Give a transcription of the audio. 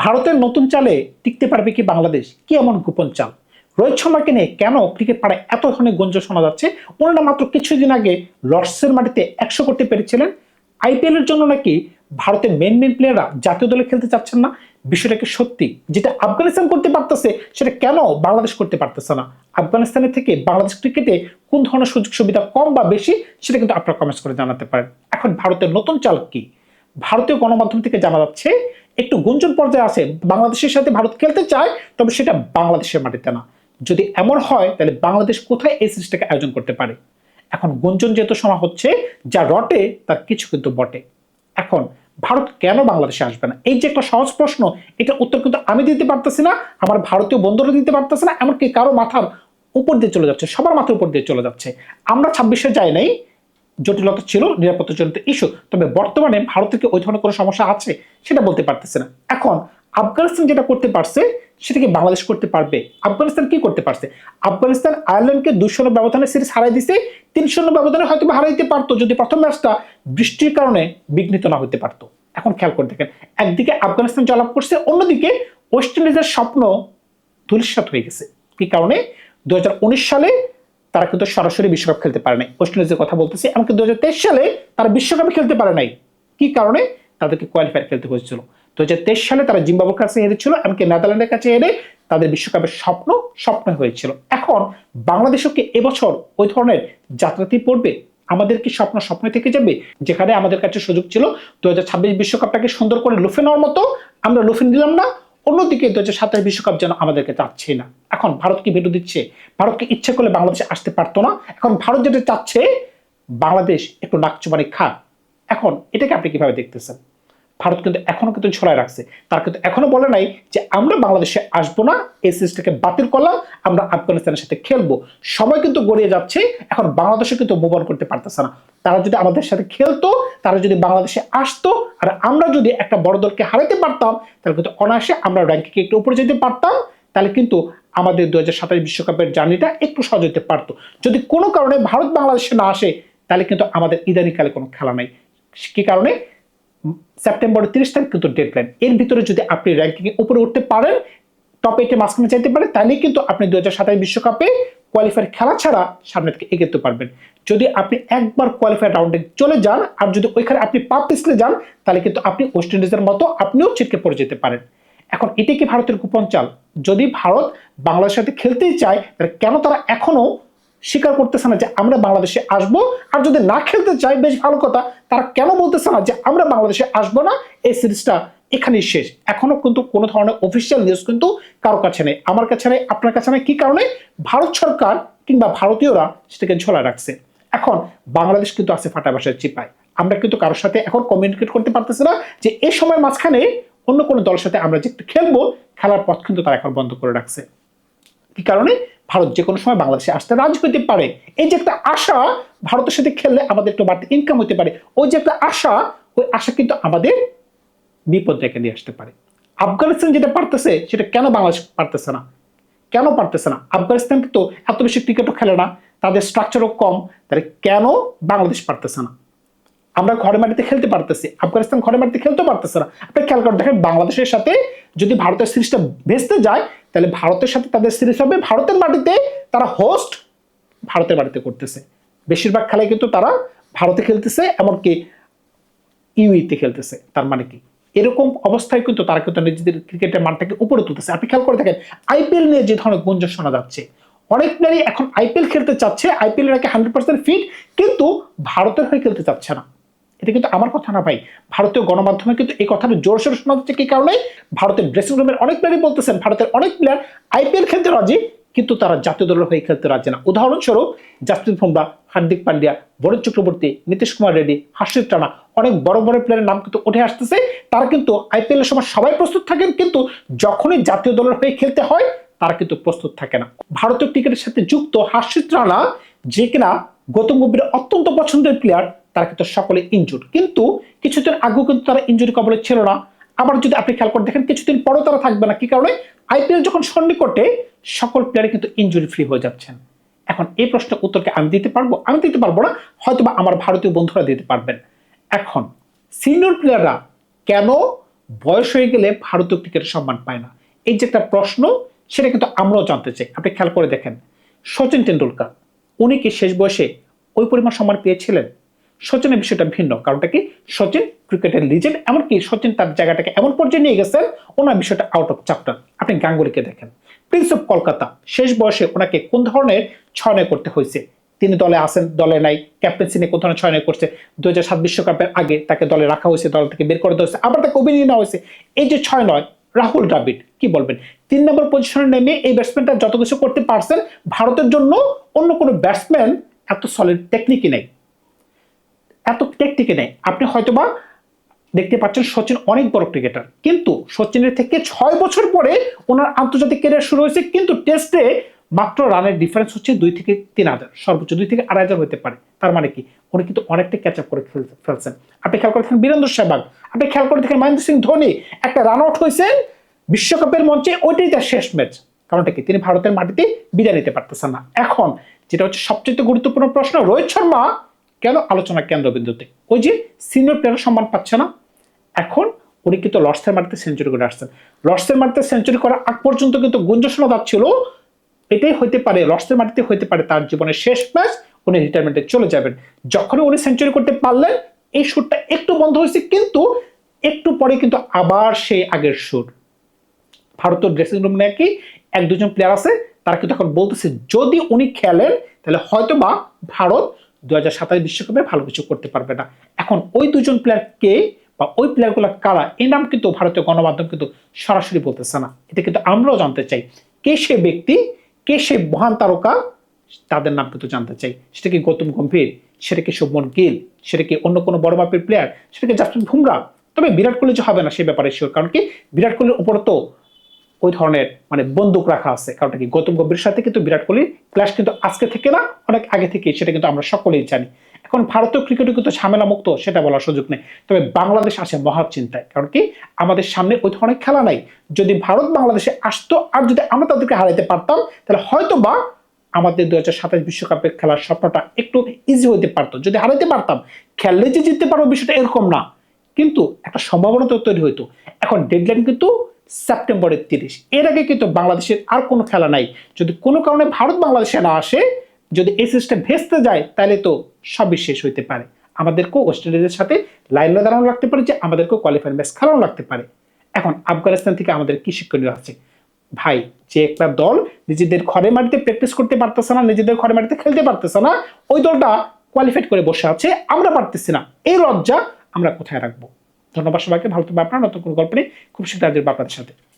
ভারতের নতুন চালে টিকতে পারবে কি বাংলাদেশ? কি এমন গোপন চাল? রোহিত শর্মাকে নিয়ে কেন ক্রিকেট পাড়ায় এত ধরনের গুঞ্জন শোনা যাচ্ছে? ওনারা মাত্র কিছুদিন আগে লর্ডসের মাটিতে 100 করতে পেরেছিলেন। আইপিএল এর জন্য নাকি ভারতের মেন প্লেয়াররা জাতীয় দলে খেলতে চাচ্ছেন না। বিষয়টা কি সত্যি? যেটা আফগানিস্তান করতে পারতেছে সেটা কেন বাংলাদেশ করতে পারতেছে না? আফগানিস্তানের থেকে বাংলাদেশ ক্রিকেটে কোন ধরনের সুযোগ সুবিধা কম বা বেশি সেটা কিন্তু আপনারা কমেন্টস করে জানাতে পারেন। এখন ভারতের নতুন চাল কি? ভারতীয় গণমাধ্যম থেকে জানা যাচ্ছে একটু গুঞ্জন পর্যায়ে আছে, বাংলাদেশের সাথে ভারত খেলতে চায়, তবে সেটা বাংলাদেশের মাটিতে না। যদি এমন হয় তাহলে বাংলাদেশ কোথায় এই সিরিজটাকে আয়োজন করতে পারে? এখন গুঞ্জন যেহেতু শোনা হচ্ছে, যা রটে তার কিছু কিন্তু বটে। এখন ভারত কেন বাংলাদেশে আসবে না, এই যে একটা সহজ প্রশ্ন, এটা উত্তর কিন্তু আমি দিতে পারতেছি না, আমার ভারতীয় বন্ধুরা দিতে পারতেছে না, এমনকি কারো মাথার উপর দিয়ে চলে যাচ্ছে, সবার মাথার উপর দিয়ে চলে যাচ্ছে। আমরা 26-এ যাই নাই, জটিলতা ছিল, নিরাপত্তাজনিত ইস্যু, তবে বর্তমানে ভারতের কি ওই ধরনের কোনো সমস্যা আছে সেটা বলতে পারতেছে না। এখন আফগানিস্তান যেটা করতে পারছে সেটা কি বাংলাদেশ করতে পারবে? আফগানিস্তান কি করতে পারছে? আফগানিস্তান আয়ারল্যান্ডকে 2-0 ব্যবধানে সিরিজ হারাই দিছে। 3-0 ব্যবধানে হয়তো হারাই দিতে পারতো যদি প্রথম ম্যাচটা বৃষ্টির কারণে বিঘ্নিত না হতে পারতো। এখন খেয়াল করে দেখেন, একদিকে আফগানিস্তান জয়লাভ করছে, অন্যদিকে ওয়েস্ট ইন্ডিজের স্বপ্ন ধূলিসাৎ হয়ে গেছে। কি কারণে? 2019 সালে তারা কিন্তু সরাসরি বিশ্বকাপ খেলতে পারে নাই, ওয়েস্ট ইন্ডিজের কথা বলতেছি। এমনকি 2023 সালে তারা বিশ্বকাপে খেলতে পারে নাই। কি কারণে? তাদেরকে কোয়ালিফায়ার খেলতে হয়েছিল। 2023 সালে তারা জিম্বাবুয়ের কাছে হেরেছিল, এমনকি নেদারল্যান্ডের কাছে হেরে তাদের বিশ্বকাপের স্বপ্ন হয়েছিল। এখন বাংলাদেশও কি এবছর ওই ধরনের যাত্রাতেই পড়বে? আমাদের কি স্বপ্ন থেকে যাবে? যেখানে আমাদের কাছে সুযোগ ছিল 2026 বিশ্বকাপটাকে সুন্দর করে লুফে নেওয়ার মতো, আমরা লুফে নিলাম না। অন্যদিকে 2027 বিশ্বকাপ যেন আমাদেরকে চাচ্ছে না। এখন ভারত কি ভেটো দিচ্ছে? ভারতকে ইচ্ছে করলে বাংলাদেশে আসতে পারতো না। এখন ভারত যেটা চাচ্ছে বাংলাদেশ একটু নাকচুবানি খাক। এখন এটাকে আপনি কিভাবে দেখতেছেন? ভারত কিন্তু এখনো কিন্তু ছড়ায় রাখছে, তার কিন্তু এখনো বলে নাই যে আমরা বাংলাদেশে আসবো না, এই সিরিজটাকে বাতিল করলাম, আমরা আফগানিস্তানের সাথে খেলবো। সময় কিন্তু গড়িয়ে যাচ্ছে, এখন বাংলাদেশে কিন্তু মুভ অন করতে পারতেছে না। তারা যদি আমাদের সাথে খেলতো, তারা যদি বাংলাদেশে আসতো, আর আমরা যদি একটা বড় দলকে হারাতে পারতাম, তাহলে কিন্তু অনায়াসে আমরা র্যাঙ্কিংয়ে একটু উপরে যেতে পারতাম। তাহলে কিন্তু আমাদের 2027 বিশ্বকাপের জার্নিটা একটু সহজ হতে পারতো। যদি কোনো কারণে ভারত বাংলাদেশে না আসে, তাহলে কিন্তু আমাদের ইদানিকালে কোনো খেলা নাই। কি কারণে? সেপ্টেম্বরের 30 তারিখ কিন্তু ডেডলাইন। এর ভিতরে যদি আপনি র্যাঙ্কিং এ উপরে উঠতে পারেন, টপ 8 এ মাঝখানে চাইতে পারেন, তাহলে কিন্তু আপনি 2027 বিশ্বকাপে কোয়ালিফায়ার খেলা ছাড়া সামনে থেকে এগোতে পারবেন। যদি আপনি একবার কোয়ালিফায়ার রাউন্ডে চলে যান, আর যদি ওইখানে আপনি পা পিছলে যান, তাহলে কিন্তু আপনি ওয়েস্ট ইন্ডিজের মতো আপনিও ছিটকে পড়ে যেতে পারেন। এখন এটি কি ভারতের গোপন চাল? যদি ভারত বাংলাদেশের সাথে খেলতেই চায়, তাহলে কেন তারা এখনো স্বীকার করতেছে না যে আমরা বাংলাদেশে আসবো? আর যদি না খেলতে চায়, বেশ ভালো কথা, তারা কেন বলতেছে না যে আমরা বাংলাদেশে আসবো না, এই সিরিজটা এখানেই শেষ? এখনো কিন্তু কোনো ধরনের অফিসিয়াল নিউজ কিন্তু কারো কাছে নেই, আমার কাছে নেই, আপনার কাছে নেই। কি কারণে? ভারত সরকার কিংবা ভারতীয়রা সেটাকে ঝোলায় রাখছে। এখন বাংলাদেশ কিন্তু আছে ফাটা বাসায় চিপায়। আমরা কিন্তু কারোর সাথে এখন কমিউনিকেট করতে পারতেছি না যে এই সময়ের মাঝখানে অন্য কোনো দলের সাথে আমরা যে একটু খেলবো, খেলার পথ কিন্তু তারা এখন বন্ধ করে রাখছে। কি কারণে? ভারত যে কোনো সময় বাংলাদেশে আসতে রাজি হতে পারে। এই যে একটা আশা, ভারতের সাথে খেললে আমাদের একটু বাড়তি ইনকাম হতে পারে, ওই যে একটা আশা, ওই আশা কিন্তু আমাদের বিপদ রেখে দিয়ে আসতে পারে। আফগানিস্তান যেটা পারতেছে সেটা কেন বাংলাদেশ পারতেছে না? কেন পারতেছে না? আফগানিস্তান তো এত বেশি ক্রিকেটও খেলে না, তাদের স্ট্রাকচারও কম, তাহলে কেন বাংলাদেশ পারতেছে না? আমরা ঘরে মাটিতে খেলতে পারতেছি, আফগানিস্তান ঘরে মাটিতে খেলতে পারতেছে না। আপনি খেয়াল করে দেখেন, বাংলাদেশের সাথে যদি ভারতের সিরিজটা ভেস্তে যায়, তাহলে ভারতের সাথে তাদের সিরিজ হবে ভারতের মাটিতে, তারা হোস্ট ভারতের মাটিতে করতেছে। বেশিরভাগ খেলায় কিন্তু তারা ভারতে খেলতেছে, এমনকি ইউইতে খেলতেছে। তার মানে কি? এরকম অবস্থায় কিন্তু তারা কিন্তু নিজেদের ক্রিকেটের মানটাকে উপরে তুলতেছে। আপনি খেয়াল করে দেখেন, আইপিএল নিয়ে যে ধরনের গুঞ্জন শোনা যাচ্ছে, অনেক প্লেয়ারই এখন আইপিএল খেলতে চাচ্ছে, আইপিএল নাকি 100% ফিট, কিন্তু ভারতের হয়ে খেলতে চাচ্ছে না। এটা কিন্তু আমার কথা না ভাই, ভারতীয় গণমাধ্যমে কিন্তু এই কথাটা জোরসোরে শোনা যাচ্ছে। কি কারণে? ভারতের ড্রেসিং রুমের অনেক প্লেয়ারই বলতেছেন ভারতের অনেক প্লেয়ার আইপিএল খেলতে রাজি, কিন্তু তারা জাতীয় দলের হয়ে খেলতে রাজি না। উদাহরণস্বরূপ জাসপ্রীত বুমরা, হার্দিক পান্ডিয়া, বরুণ চক্রবর্তী, নীতিশ কুমার রেড্ডি, হর্ষিত রানা, অনেক বড় বড় প্লেয়ারের নাম কিন্তু উঠে আসতেছে। তারা কিন্তু আইপিএল এর সময় সবাই প্রস্তুত থাকেন, কিন্তু যখনই জাতীয় দলের হয়ে খেলতে হয় তারা কিন্তু প্রস্তুত থাকে না। ভারতীয় ক্রিকেটের সাথে যুক্ত হর্ষিত রানা, যে কিনা গৌতম গম্ভীরের অত্যন্ত পছন্দের প্লেয়ার, তারা কিন্তু সকলে ইনজুর্ড, কিন্তু কিছুদিন আগেও কিন্তু তারা ইনজুরি কবলে ছিল না। আবার যদি আপনি খেয়াল করে দেখেন, কিছুদিন পরও তারা থাকবে না। কি কারণে? আইপিএল যখন সন্নিকটে, সকল প্লেয়ার কিন্তু ইনজুরি ফ্রি হয়ে যাচ্ছেন। এখন এই প্রশ্নের উত্তরকে আমি দিতে পারবো? আমি দিতে পারবো না, হয়তোবা আমার ভারতীয় বন্ধুরা দিতে পারবেন। এখন সিনিয়র প্লেয়াররা কেন বয়স হয়ে গেলে ভারতীয় ক্রিকেটের সম্মান পায় না? এই যে একটা প্রশ্ন, সেটা কিন্তু আমরাও জানতে চাই। আপনি খেয়াল করে দেখেন, সচিন টেন্ডুলকার উনি কি শেষ বয়সে ওই পরিমাণ সম্মান পেয়েছিলেন? সচিনের বিষয়টা ভিন্ন, কারণটা কি, সচিন ক্রিকেটের লিজেন্ড, এমনকি সচিন তার জায়গাটাকে এমন পর্যায়ে নিয়ে গেছেন, ওনার বিষয়টা আউট অফ চ্যাপ্টার। আপনি গাঙ্গুলিকে দেখেন, প্রিন্স অফ কলকাতা, শেষ বয়সে ওনাকে কোন ধরনের ছয়নয় করতে হয়েছে? তিনি দলে আসেন, দলে নাই, ক্যাপ্টেন্সি নিয়ে কোন ধরনের ছয়নয় করছে? 2007 বিশ্বকাপের আগে তাকে দলে রাখা হয়েছে, দল থেকে বের করে দেওয়া হয়েছে, আবার তাকে অভিনয় নেওয়া হয়েছে। এই যে 6-9, রাহুল দ্রাবিড়, কি বলবেন? 3 নম্বর পজিশনে নেমে এই ব্যাটসম্যানটা যত কিছু করতে পারছেন, ভারতের জন্য অন্য কোনো ব্যাটসম্যান এত সলিড টেকনিকই নেই, এত টেকনিকে নেই। আপনি হয়তোবা দেখতে পাচ্ছেন সচিন অনেক বড় ক্রিকেটার, কিন্তু সচিনের থেকে 6 বছর পরে ওনার আন্তর্জাতিক ক্যারিয়ার শুরু হয়েছে, কিন্তু টেস্টে মাত্র রানের ডিফারেন্স হচ্ছে 2 থেকে 3 হাজার, সর্বোচ্চ 2 থেকে 2.5 হাজার হতে পারে। তার মানে কি, উনি কিন্তু অনেকটা ক্যাচ আপ করে ফেলছেন। আপনি খেয়াল করে দেখেন বীরেন্দ্র সেহবাগ, আপনি খেয়াল করে দেখেন মহেন্দ্র সিং ধোনি, একটা রান আউট হয়েছেন বিশ্বকাপের মঞ্চে, ওইটাই তার শেষ ম্যাচ। কারণটা কি, তিনি ভারতের মাটিতে বিদায় নিতে পারতেছেন না। এখন যেটা হচ্ছে সবচেয়ে গুরুত্বপূর্ণ প্রশ্ন, রোহিত শর্মা কেন আলোচনা কেন্দ্রবিন্দুতে? ওই যে সিনিয়র প্লেয়ার সম্মান পাচ্ছে না। এখন উনি কিন্তু লর্ডসের মাটিতে সেঞ্চুরি করে আসছেন। লর্ডসের মাটিতে সেঞ্চুরি করার আগ পর্যন্ত কিন্তু গুঞ্জন শোনা যাচ্ছিল এটাই হইতে পারে, লর্ডসের মাটিতে হইতে পারে তার জীবনের শেষ ম্যাচ, উনি রিটায়ারমেন্টে চলে যাবেন। যখন উনি সেঞ্চুরি করতে পারলেন, এই সুরটা একটু বন্ধ হয়েছে, কিন্তু একটু পরে কিন্তু আবার সেই আগের সুর। ভারতের ড্রেসিং রুম নাকি 1-2 জন প্লেয়ার আছে, তারা কিন্তু এখন বলতেছে যদি উনি খেলেন তাহলে হয়তো বা ভারত 2027 বিশ্বকাপে ভালো কিছু করতে পারবে না। এখন ওই 2 জন প্লেয়ার কে বা ওই প্লেয়ারগুলো কারা, এই নাম কিন্তু ভারতীয় গণমাধ্যম কিন্তু সরাসরি বলতেছে না। এটা কিন্তু আমরাও জানতে চাই, কে সে ব্যক্তি, কে সে মহান তারকা, তাদের নাম কিন্তু জানতে চাই। সেটা কি গৌতম গম্ভীর, সেটা কি শুভমন গিল, সেটা কি অন্য কোনো বড় মাপের প্লেয়ার, সেটা কি জাসপ্রীত বুমরাহ? তবে বিরাট কোহলি যে হবে না সে ব্যাপারে শিওর, কারণ কি বিরাট কোহলির উপরে তো ওই ধরনের মানে বন্দুক রাখা আছে। কারণটা কি, গৌতম গম্ভীরের সাথে কিন্তু বিরাট কোহলির ক্লাস কিন্তু আজকে থেকে না, অনেক আগে থেকে, সেটা কিন্তু আমরা সকলেই জানি। এখন ভারতীয় ক্রিকেটে কিন্তু ঝামেলা মুক্ত সেটা বলার সুযোগ নেই, তবে বাংলাদেশ আসে মহা চিন্তায়। কারণ কি, আমাদের সামনে ওই ধরনের খেলা নাই। যদি ভারত বাংলাদেশে আসতো আর যদি আমরা তাদেরকে হারাইতে পারতাম, তাহলে হয়তো বা আমাদের 2027 বিশ্বকাপে খেলার স্বপ্নটা একটু ইজি হইতে পারতো। যদি হারাইতে পারতাম, খেললে যে জিততে পারবো বিষয়টা এরকম না, কিন্তু একটা সম্ভাবনা তো তৈরি হইতো। এখন ডেডলাইন কিন্তু সেপ্টেম্বরের 30, এর আগে কিন্তু বাংলাদেশের আর কোনো খেলা নাই। যদি কোনো কারণে ভারত বাংলাদেশে না আসে, যদি এই সিস্টেম ভেস্তে যায়, তাহলে তো সবই শেষ হইতে পারে। আমাদেরকেও ওয়েস্ট ইন্ডিজের সাথে লাইনে দাঁড়ানো লাগতে পারে, যে আমাদেরকেও কোয়ালিফায়ার ম্যাচ খেলানো লাগতে পারে। এখন আফগানিস্তান থেকে আমাদের কি শিক্ষণীয় আছে ভাই? যে একটা দল নিজেদের ঘরে মাটিতে প্র্যাকটিস করতে পারতেছে না, নিজেদের ঘরে মাটিতে খেলতে পারতেছে না, ওই দলটা কোয়ালিফাইড করে বসে আছে, আমরা পারতেছি না, এই লজ্জা আমরা কোথায় রাখবো? ধন্যবাদ সবাইকে, ভালো থাকবেন আপনারা। নতুন কোনো গল্প নেই, খুব শীঘ্রই হাজির হবো আপনাদের সাথে।